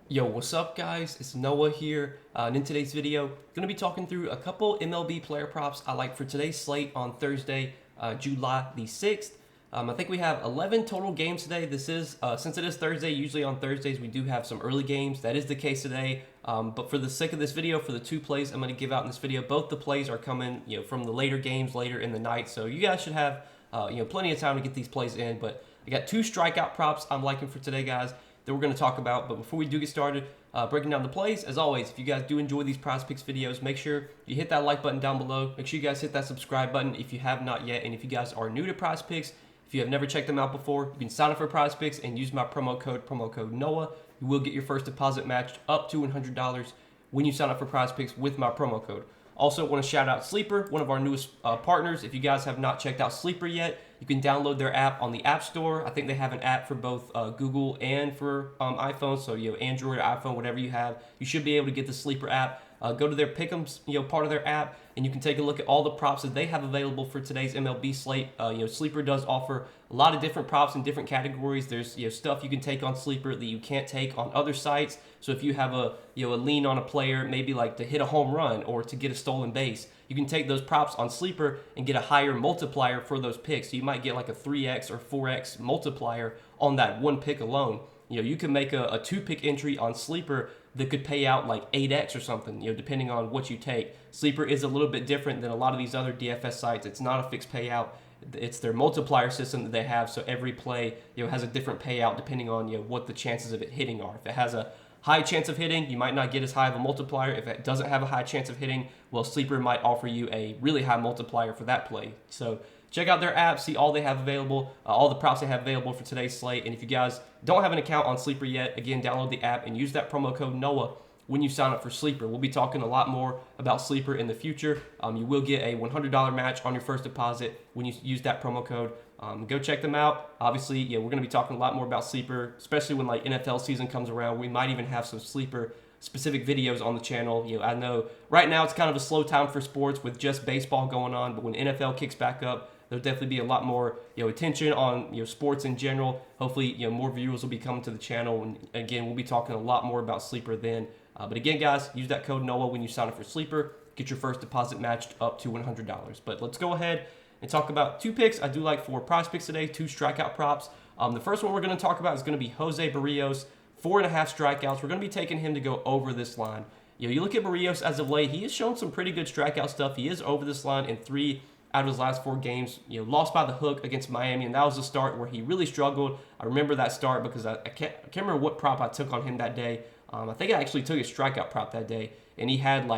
Yo, what's up guys? It's Noah here, and in today's video, going to be talking through a couple MLB player props I like for today's slate on Thursday, July the 6th. I think we have 11 total games today. This is, since it is Thursday, usually on Thursdays we do have some early games. That is the case today, but for the sake of this video, for the two plays I'm going to give out in this video, both the plays are coming from the later games, later in the night, so you guys should have plenty of time to get these plays in, but I got two strikeout props I'm liking for today, guys, that we're going to talk about. But before we do get started, breaking down the plays, as always, if you guys do enjoy these Prizepicks videos, make sure you hit that like button down below. Make sure you guys hit that subscribe button if you have not yet. And if you guys are new to Prizepicks, if you have never checked them out before, you can sign up for Prizepicks and use my promo code Noah. You will get your first deposit matched up to $100 when you sign up for Prizepicks with my promo code. Also, want to shout out Sleeper, one of our newest partners. If you guys have not checked out Sleeper yet, you can download their app on the App Store. I think they have an app for both Google and for iPhone. So, Android, iPhone, whatever you have, you should be able to get the Sleeper app. Go to their Pick'ems, part of their app, and you can take a look at all the props that they have available for today's MLB slate. Sleeper does offer a lot of different props in different categories. There's stuff you can take on Sleeper that you can't take on other sites. So if you have a lean on a player, maybe like to hit a home run or to get a stolen base, you can take those props on Sleeper and get a higher multiplier for those picks. So you might get like a 3x or 4x multiplier on that one pick alone. You can make a two-pick entry on Sleeper that could pay out like 8x or something, depending on what you take. Sleeper is a little bit different than a lot of these other DFS sites. It's not a fixed payout. It's their multiplier system that they have, so every play has a different payout depending on what the chances of it hitting are. If it has a high chance of hitting, you might not get as high of a multiplier. If it doesn't have a high chance of hitting, well, Sleeper might offer you a really high multiplier for that play. So check out their app, see all they have available, all the props they have available for today's slate. And if you guys don't have an account on Sleeper yet, again, download the app and use that promo code Noah when you sign up for Sleeper. We'll be talking a lot more about Sleeper in the future. You will get a $100 match on your first deposit when you use that promo code. Go check them out. Obviously, we're going to be talking a lot more about Sleeper, especially when like NFL season comes around. We might even have some Sleeper specific videos on the channel. I know right now it's kind of a slow time for sports with just baseball going on, but when NFL kicks back up, there'll definitely be a lot more attention on sports in general. Hopefully, more viewers will be coming to the channel, and again, we'll be talking a lot more about Sleeper then. But again, guys, use that code Noah when you sign up for Sleeper. Get your first deposit matched up to $100. But let's go ahead and talk about two picks I do like for Prizepicks today, two strikeout props. The first one we're going to talk about is going to be Jose Barrios, 4.5 strikeouts. We're going to be taking him to go over this line. You look at Barrios as of late, he has shown some pretty good strikeout stuff. He is over this line in 3 out of his last 4 games. Lost by the hook against Miami, and that was a start where he really struggled. I remember that start because I can't remember what prop I took on him that day. I think I actually took a strikeout prop that day, and he had 4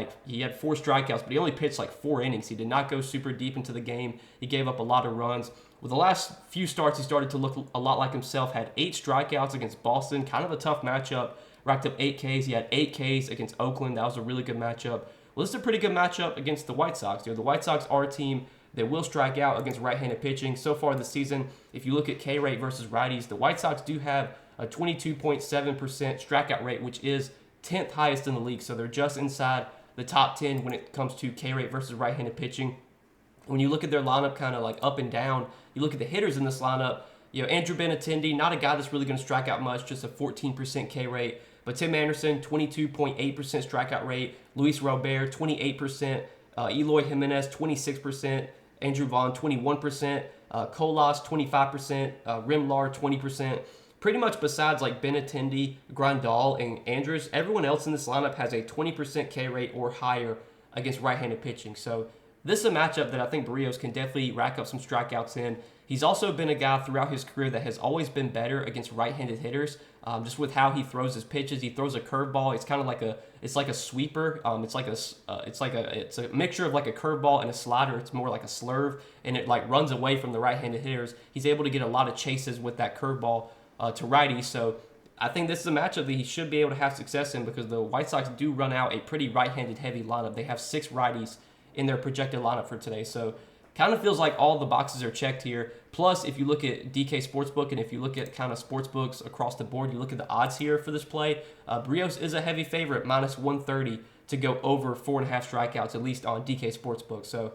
strikeouts, but he only pitched like 4 innings. He did not go super deep into the game. He gave up a lot of runs. With the last few starts, he started to look a lot like himself. Had 8 strikeouts against Boston, kind of a tough matchup. Racked up 8 Ks. He had 8 Ks against Oakland. That was a really good matchup. Well, this is a pretty good matchup against the White Sox. The White Sox are a team that will strike out against right-handed pitching. So far this season, if you look at K rate versus righties, the White Sox do have a 22.7% strikeout rate, which is 10th highest in the league. So they're just inside the top 10 when it comes to K rate versus right-handed pitching. When you look at their lineup kind of like up and down, you look at the hitters in this lineup, Andrew Benintendi, not a guy that's really going to strike out much, just a 14% K rate. But Tim Anderson, 22.8% strikeout rate. Luis Robert, 28%. Eloy Jimenez, 26%. Andrew Vaughn, 21%. Colas, 25%. Rimlar, 20%. Pretty much besides like Benintendi, Grandal, and Andrus, everyone else in this lineup has a 20% K rate or higher against right-handed pitching. So this is a matchup that I think Barrios can definitely rack up some strikeouts in. He's also been a guy throughout his career that has always been better against right-handed hitters, just with how he throws his pitches. He throws a curveball. It's kind of like a sweeper. It's a mixture of like a curveball and a slider. It's more like a slurve, and it like runs away from the right-handed hitters. He's able to get a lot of chases with that curveball to righties. So I think this is a matchup that he should be able to have success in because the White Sox do run out a pretty right-handed heavy lineup. They have 6 righties in their projected lineup for today. So kind of feels like all the boxes are checked here. Plus, if you look at DK Sportsbook and if you look at kind of sportsbooks across the board, you look at the odds here for this play, Barrios is a heavy favorite, minus 130 to go over 4.5 strikeouts, at least on DK Sportsbook. So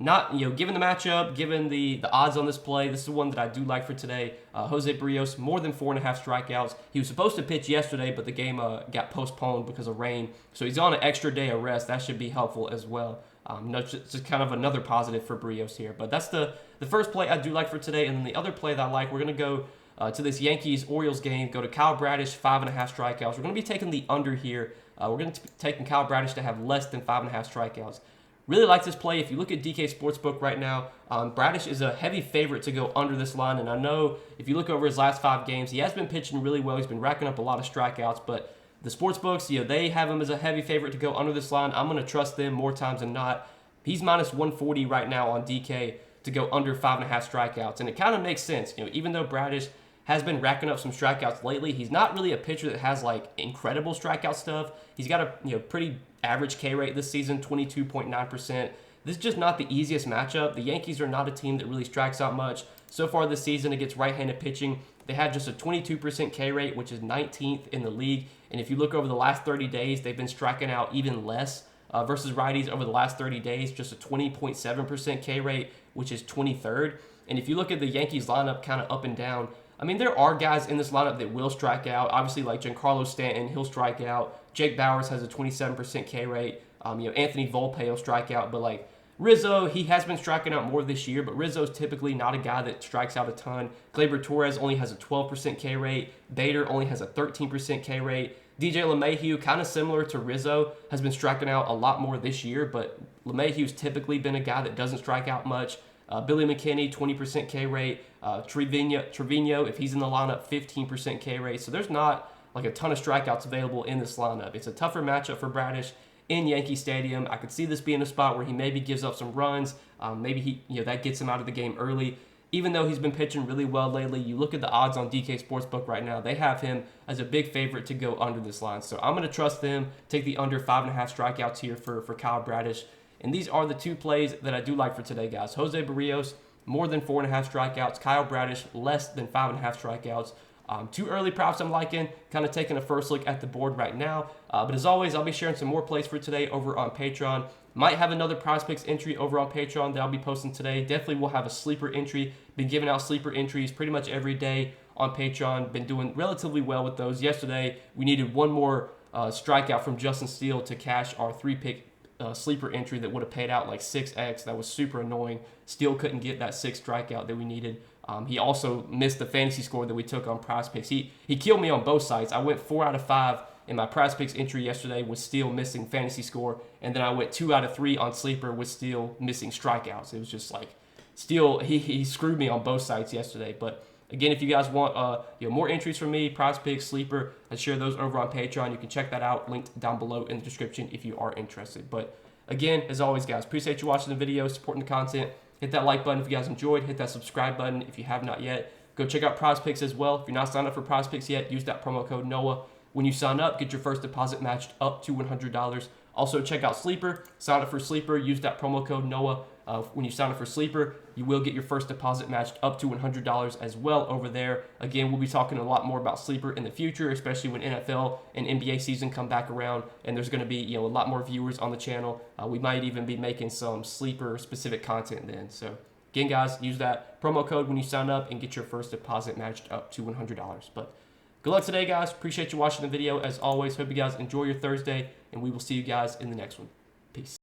not, given the matchup, given the odds on this play, this is the one that I do like for today. Jose Barrios, more than 4.5 strikeouts. He was supposed to pitch yesterday, but the game got postponed because of rain. So he's on an extra day of rest. That should be helpful as well. Just kind of another positive for Barrios here. But that's the first play I do like for today. And then the other play that I like, we're going to go to this Yankees-Orioles game, go to Kyle Bradish, 5.5 strikeouts. We're going to be taking the under here. We're going to be taking Kyle Bradish to have less than 5.5 strikeouts. Really like this play. If you look at DK Sportsbook right now, Bradish is a heavy favorite to go under this line. And I know if you look over his last 5 games, he has been pitching really well. He's been racking up a lot of strikeouts. But the sportsbooks, they have him as a heavy favorite to go under this line. I'm going to trust them more times than not. He's minus 140 right now on DK to go under 5.5 strikeouts. And it kind of makes sense. Even though Bradish has been racking up some strikeouts lately, he's not really a pitcher that has like incredible strikeout stuff. He's got a pretty average K rate this season, 22.9%. This is just not the easiest matchup. The Yankees are not a team that really strikes out much. So far this season against right-handed pitching, they had just a 22% K rate, which is 19th in the league. And if you look over the last 30 days, they've been striking out even less versus righties over the last 30 days, just a 20.7% K rate, which is 23rd. And if you look at the Yankees lineup kind of up and down, I mean, there are guys in this lineup that will strike out. Obviously, like Giancarlo Stanton, he'll strike out. Jake Bauers has a 27% K rate. Anthony Volpe will strike out. But like Rizzo, he has been striking out more this year, but Rizzo's typically not a guy that strikes out a ton. Gleyber Torres only has a 12% K rate. Bader only has a 13% K rate. DJ LeMahieu, kind of similar to Rizzo, has been striking out a lot more this year, but LeMahieu's typically been a guy that doesn't strike out much. Billy McKinney, 20% K rate. Trevino, if he's in the lineup, 15% K rate. So there's not like a ton of strikeouts available in this lineup. It's a tougher matchup for Bradish in Yankee Stadium. I could see this being a spot where he maybe gives up some runs. Maybe that gets him out of the game early. Even though he's been pitching really well lately, you look at the odds on DK Sportsbook right now, they have him as a big favorite to go under this line. So I'm going to trust them, take the under 5.5 strikeouts here for Kyle Bradish. And these are the 2 plays that I do like for today, guys. Jose Barrios, more than 4.5 strikeouts. Kyle Bradish, less than 5.5 strikeouts. 2 early props I'm liking, kind of taking a first look at the board right now. But as always, I'll be sharing some more plays for today over on Patreon. Might have another Prizepicks entry over on Patreon that I'll be posting today. Definitely will have a sleeper entry. Been giving out sleeper entries pretty much every day on Patreon. Been doing relatively well with those. Yesterday, we needed one more strikeout from Justin Steele to cash our 3-pick sleeper entry that would have paid out like 6x. That was super annoying. Steele couldn't get that 6th strikeout that we needed. He also missed the fantasy score that we took on Prizepicks. He killed me on both sides. I went 4 out of 5 in my Prizepicks entry yesterday with Steele missing fantasy score, and then I went 2 out of 3 on sleeper with Steele missing strikeouts. It was just like Steele, he screwed me on both sides yesterday. But again, if you guys want more entries from me, Prizepicks, sleeper, I share those over on Patreon. You can check that out, linked down below in the description if you are interested. But again, as always, guys, appreciate you watching the video, supporting the content. Hit that like button if you guys enjoyed. Hit that subscribe button if you have not yet. Go check out Prizepicks as well. If you're not signed up for Prizepicks yet, use that promo code NOAH. When you sign up, get your first deposit matched up to $100. Also, check out Sleeper. Sign up for Sleeper. Use that promo code NOAH. When you sign up for Sleeper, you will get your first deposit matched up to $100 as well over there. Again, we'll be talking a lot more about Sleeper in the future, especially when NFL and NBA season come back around, and there's going to be a lot more viewers on the channel. We might even be making some Sleeper-specific content then. So, again, guys, use that promo code when you sign up and get your first deposit matched up to $100. But good luck today, guys. Appreciate you watching the video. As always, hope you guys enjoy your Thursday, and we will see you guys in the next one. Peace.